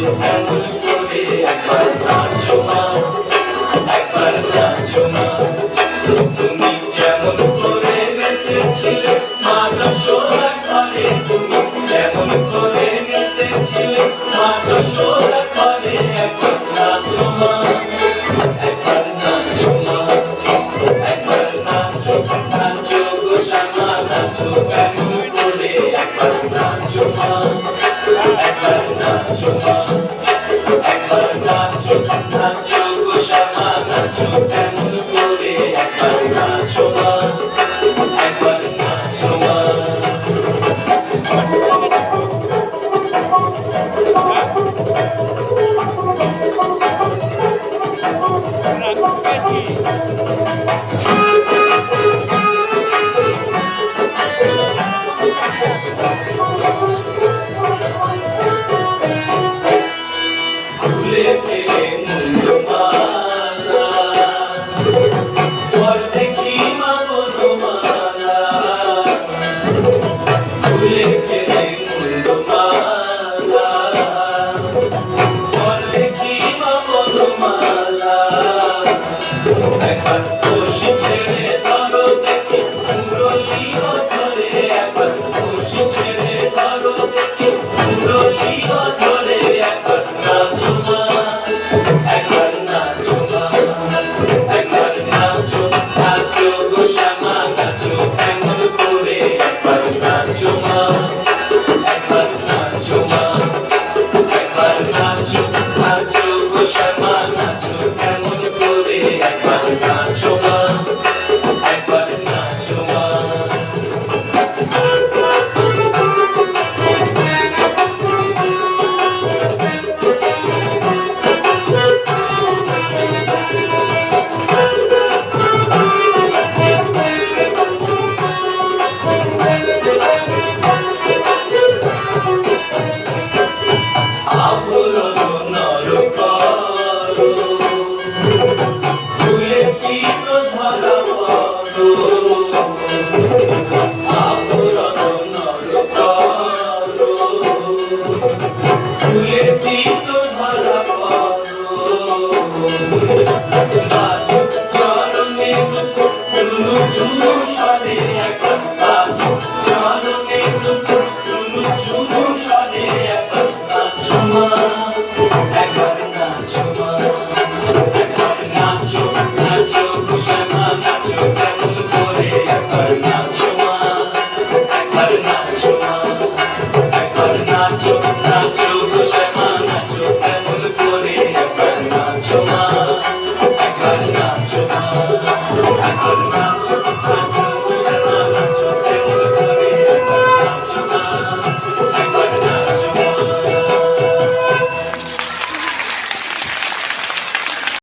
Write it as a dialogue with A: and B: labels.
A: এমন করে একবার নাচো মা, একবার নাচো মা। তুমি যেমন করে বেঁচেছিলে মা যশোদা ঘরে, তুমি যেমন করে বেঁচেছিলে মা যশোদা ঘরে, একবার নাচো মা, একবার নাচো মা, একবার নাচো, নাচো গো শ্যামা নাচো এমন করে একবার নাচো মা, একবার নাচো মা।